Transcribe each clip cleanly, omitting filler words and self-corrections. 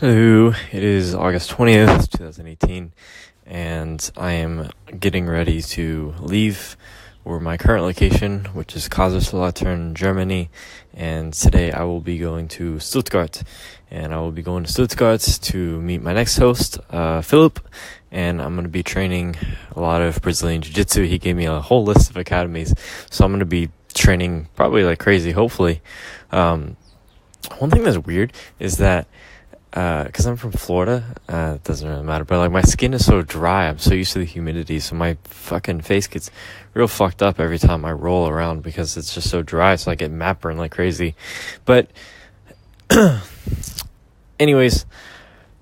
Hello, it is August 20th, 2018, and I am getting ready to leave for my current location, which is Kaiserslautern, Germany, and today I will be going to Stuttgart, and I will be going to Stuttgart to meet my next host, Philip, and I'm going to be training a lot of Brazilian Jiu-Jitsu. He gave me a whole list of academies, so I'm going to be training probably like crazy, hopefully. One thing that's weird is that because I'm from Florida, it doesn't really matter, but like my skin is so dry, I'm so used to the humidity, so my fucking face gets real fucked up every time I roll around because it's just so dry, so I get map burn like crazy. But anyways,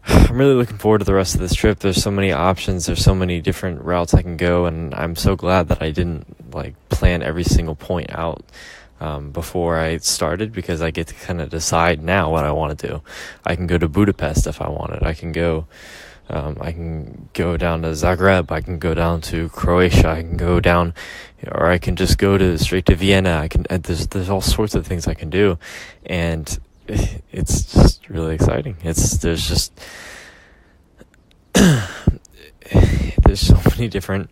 I'm really looking forward to the rest of this trip. There's so many options, there's so many different routes I can go, and I'm so glad that I didn't like plan every single point out before I started, because I get to kind of decide now what I want to do. I can go to Budapest if I wanted. I can go down to Zagreb. I can go down to Croatia. I can go down, or I can just go straight to Vienna. There's all sorts of things I can do, and it's just really exciting. There's so many different.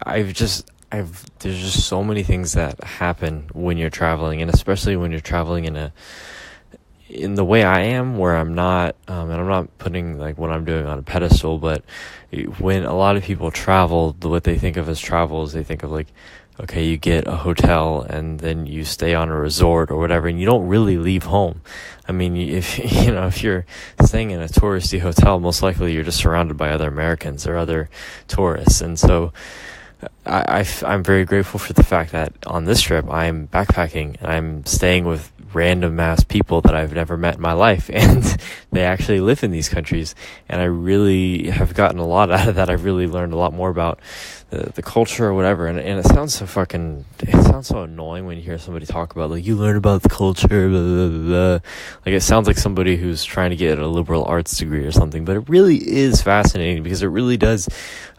There's just so many things that happen when you're traveling, and especially when you're traveling in the way I am, where I'm not, and I'm not putting like what I'm doing on a pedestal, but when a lot of people travel, what they think of as travel is they think of like, okay, you get a hotel and then you stay on a resort or whatever, and you don't really leave home. I mean, if you're staying in a touristy hotel, most likely you're just surrounded by other Americans or other tourists, and so I'm very grateful for the fact that on this trip I'm backpacking and I'm staying with random ass people that I've never met in my life, and they actually live in these countries, and I really have gotten a lot out of that. I've really learned a lot more about the culture or whatever, and it sounds so annoying when you hear somebody talk about like, you learn about the culture, blah, blah, blah, blah. Like, it sounds like somebody who's trying to get a liberal arts degree or something, but it really is fascinating because it really does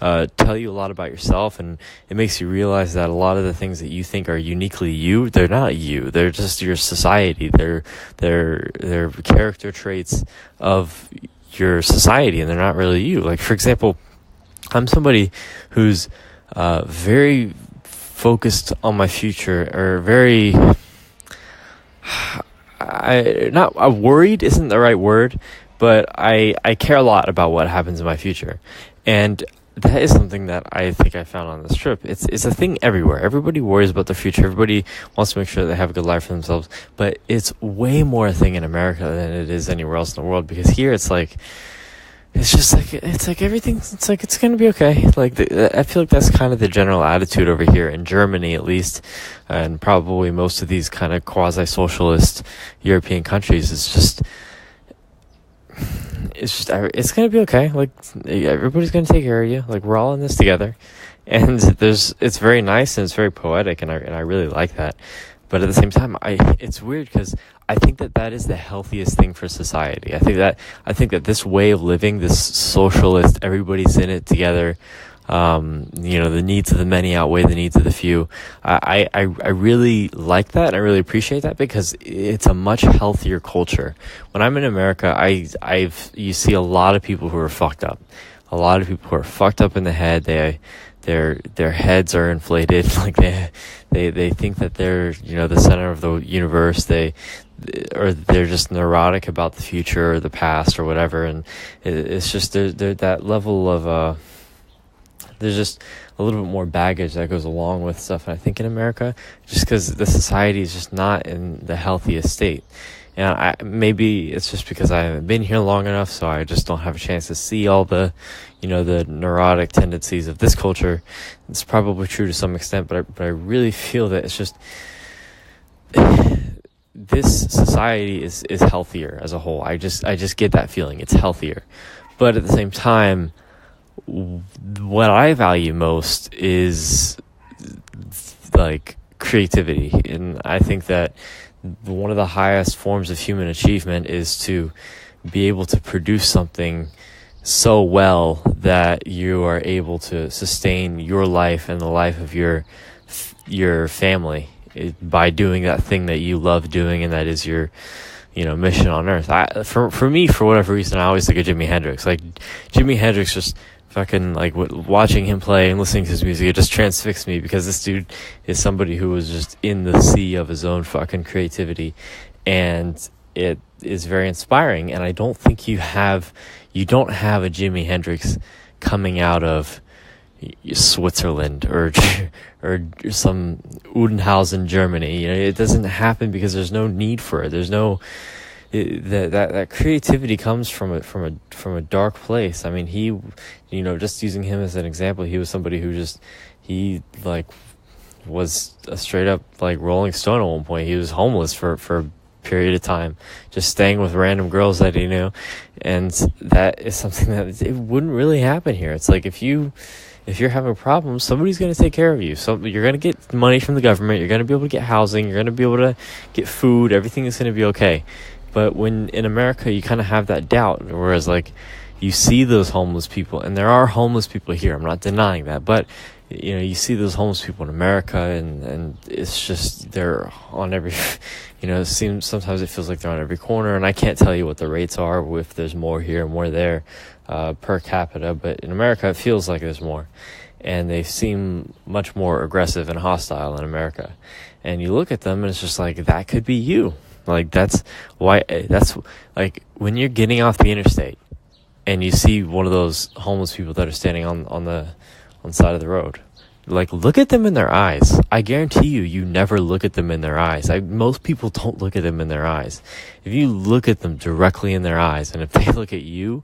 tell you a lot about yourself, and it makes you realize that a lot of the things that you think are uniquely you, they're not you. They're just your society. They're character traits of your society, and they're not really you. Like, for example, I'm somebody who's very focused on my future, or very worried isn't the right word, but I care a lot about what happens in my future, and that is something that I think I found on this trip. It's a thing everywhere. Everybody worries about the future. Everybody wants to make sure they have a good life for themselves, but it's way more a thing in America than it is anywhere else in the world, because here it's like everything. It's like it's gonna be okay. Like I feel like that's kind of the general attitude over here in Germany, at least, and probably most of these kind of quasi-socialist European countries. It's gonna be okay. Like, everybody's gonna take care of you. Like, we're all in this together, and it's very nice and it's very poetic, and I really like that. But at the same time, it's weird because I think that is the healthiest thing for society. I think that this way of living, this socialist, everybody's in it together, the needs of the many outweigh the needs of the few. I really like that. I really appreciate that, because it's a much healthier culture. When I'm in America, you see a lot of people who are fucked up. A lot of people who are fucked up in the head. Their heads are inflated, like they think that they're the center of the universe. Or they're just neurotic about the future or the past or whatever, and it's just they're that level of there's just a little bit more baggage that goes along with stuff. And I think in America, just because the society is just not in the healthiest state. And maybe it's just because I haven't been here long enough, so I just don't have a chance to see all the, the neurotic tendencies of this culture. It's probably true to some extent, but I really feel that it's just this society is healthier as a whole. I just get that feeling. It's healthier. But at the same time, what I value most is like creativity, and I think that one of the highest forms of human achievement is to be able to produce something so well that you are able to sustain your life and the life of your family by doing that thing that you love doing, and that is your mission on Earth. For me, for whatever reason, I always think of Jimi Hendrix. Like, Jimi Hendrix, just fucking, like, watching him play and listening to his music, it just transfixed me, because this dude is somebody who was just in the sea of his own fucking creativity, and it is very inspiring. And I don't think you don't have a Jimi Hendrix coming out of Switzerland or some Udenhausen, Germany. It doesn't happen because there's no need for it. There's no that creativity comes from a dark place. I mean, he, just using him as an example, he was somebody who was a straight up like Rolling Stone at one point. He was homeless for a period of time, just staying with random girls that he knew, and that is something that it wouldn't really happen here. It's like if you're having problems, somebody's going to take care of you. So you're going to get money from the government. You're going to be able to get housing. You're going to be able to get food. Everything is going to be okay. But when in America, you kind of have that doubt. Whereas, like, you see those homeless people, and there are homeless people here. I'm not denying that. But, you see those homeless people in America, and it's just, they're on every, sometimes it feels like they're on every corner. And I can't tell you what the rates are, if there's more here and more there. Per capita, but in America it feels like there's more, and they seem much more aggressive and hostile in America. And you look at them and it's just like, that could be you. Like, that's like when you're getting off the interstate and you see one of those homeless people that are standing on the side of the road. Like, look at them in their eyes. I guarantee you never look at them in their eyes. Most people don't look at them in their eyes. If you look at them directly in their eyes, and if they look at you,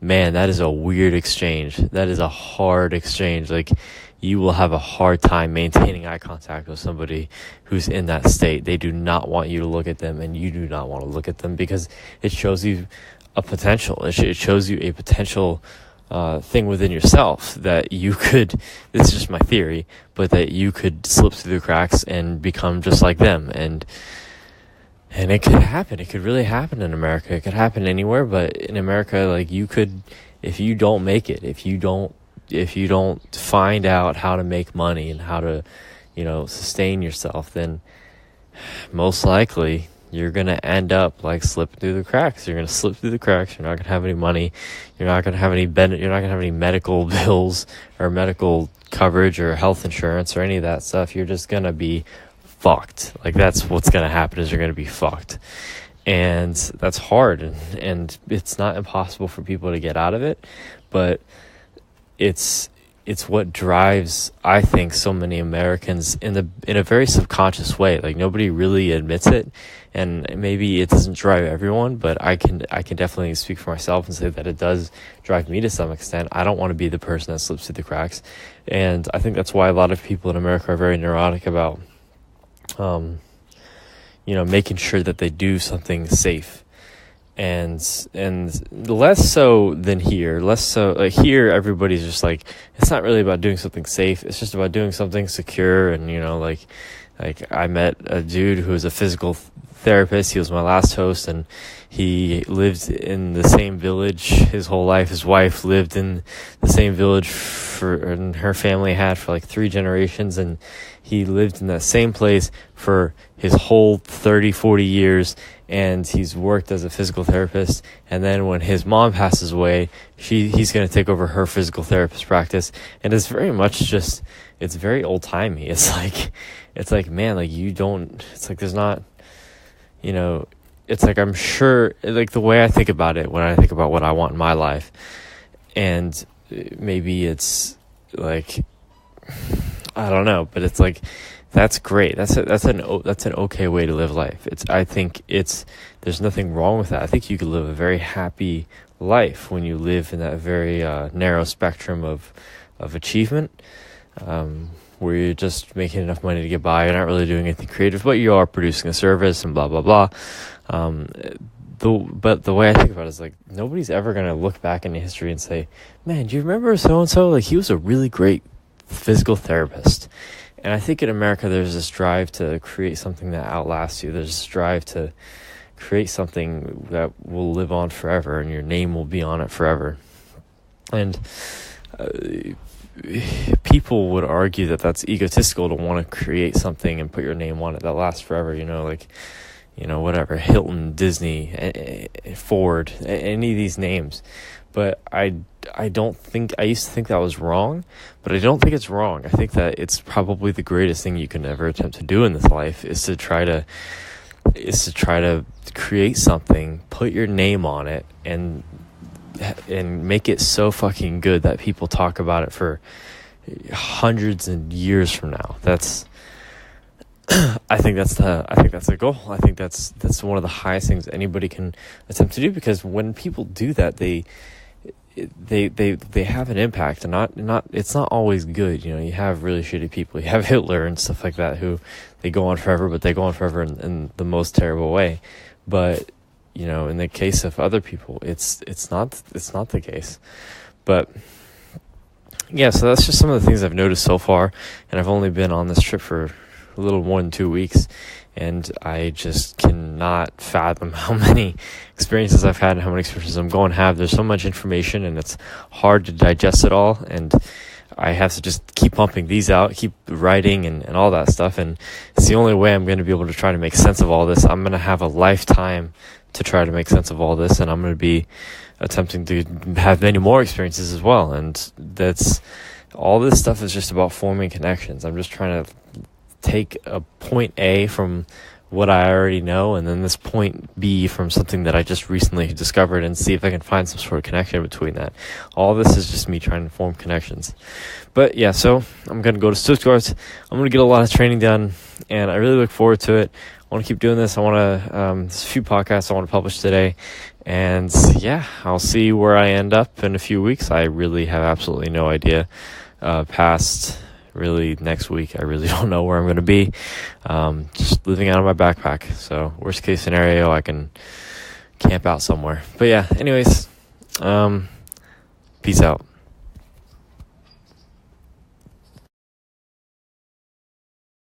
man, that is a weird exchange. That is a hard exchange. Like, you will have a hard time maintaining eye contact with somebody who's in that state. They do not want you to look at them, and you do not want to look at them, because it shows you a potential. It shows you a potential thing within yourself that you could, this is just my theory, but that you could slip through the cracks and become just like them. And it could happen. It could really happen in America. It could happen anywhere, but in America, like, you could, if you don't make it, if you don't find out how to make money and how to, sustain yourself, then most likely you're going to end up like slipping through the cracks. You're going to slip through the cracks. You're not going to have any money. You're not going to have any you're not going to have any medical bills or medical coverage or health insurance or any of that stuff. You're just going to be fucked. Like, that's what's going to happen, is you're going to be fucked. And that's hard. And it's not impossible for people to get out of it, but it's what drives, I think, so many Americans in a very subconscious way. Like, nobody really admits it, and maybe it doesn't drive everyone, but I can definitely speak for myself and say that it does drive me to some extent. I don't want to be the person that slips through the cracks, and I think that's why a lot of people in America are very neurotic about, making sure that they do something safe. And less so than here. Less so, like, here everybody's just like, it's not really about doing something safe. It's just about doing something secure. And like I met a dude who was a physical therapist. He was my last host, and he lived in the same village his whole life. His wife lived in the same village and her family had for like 3 generations, and he lived in that same place for his whole 30-40 years. And he's worked as a physical therapist. And then when his mom passes away, he's going to take over her physical therapist practice. And it's very much just, it's very old timey. It's like, man, like, you don't, it's like, there's not, it's like, I'm sure, like, the way I think about it when I think about what I want in my life, and maybe it's like, I don't know, but it's like, that's great. That's an okay way to live life. I think there's nothing wrong with that. I think you could live a very happy life when you live in that very narrow spectrum of achievement, where you're just making enough money to get by. You're not really doing anything creative, but you are producing a service and blah blah blah. But the way I think about it is, like, nobody's ever gonna look back into history and say, "Man, do you remember so and so? Like, he was a really great physical therapist." And I think in America, there's this drive to create something that outlasts you. There's this drive to create something that will live on forever, and your name will be on it forever. And people would argue that that's egotistical to want to create something and put your name on it that lasts forever. whatever, Hilton, Disney, Ford, any of these names. But I don't think, I used to think that was wrong, but I don't think it's wrong. I think that it's probably the greatest thing you can ever attempt to do in this life is to try to create something, put your name on it, and make it so fucking good that people talk about it for hundreds of years from now. I think that's the goal. I think that's one of the highest things anybody can attempt to do, because when people do that, they have an impact, and it's not always good. You have really shitty people. You have Hitler and stuff like that who they go on forever, but they go on forever in the most terrible way. But in the case of other people, it's not the case. But yeah, so that's just some of the things I've noticed so far, and I've only been on this trip for a little more than 2 weeks, and I just cannot fathom how many experiences I've had and how many experiences I'm going to have. There's so much information, and it's hard to digest it all, and I have to just keep pumping these out, keep writing and all that stuff, and it's the only way I'm going to be able to try to make sense of all this. I'm going to have a lifetime to try to make sense of all this, and I'm going to be attempting to have many more experiences as well, and that's all. This stuff is just about forming connections. I'm just trying to take a point A from what I already know, and then this point B from something that I just recently discovered, and see if I can find some sort of connection between that. All this is just me trying to form connections. But yeah, so I'm going to go to Stuttgart. I'm going to get a lot of training done, and I really look forward to it. I want to keep doing this. I want to, there's a few podcasts I want to publish today, and yeah, I'll see where I end up in a few weeks. I really have absolutely no idea. Past really next week, I really don't know where I'm going to be. Just living out of my backpack. So worst case scenario, I can camp out somewhere. But yeah, anyways, peace out.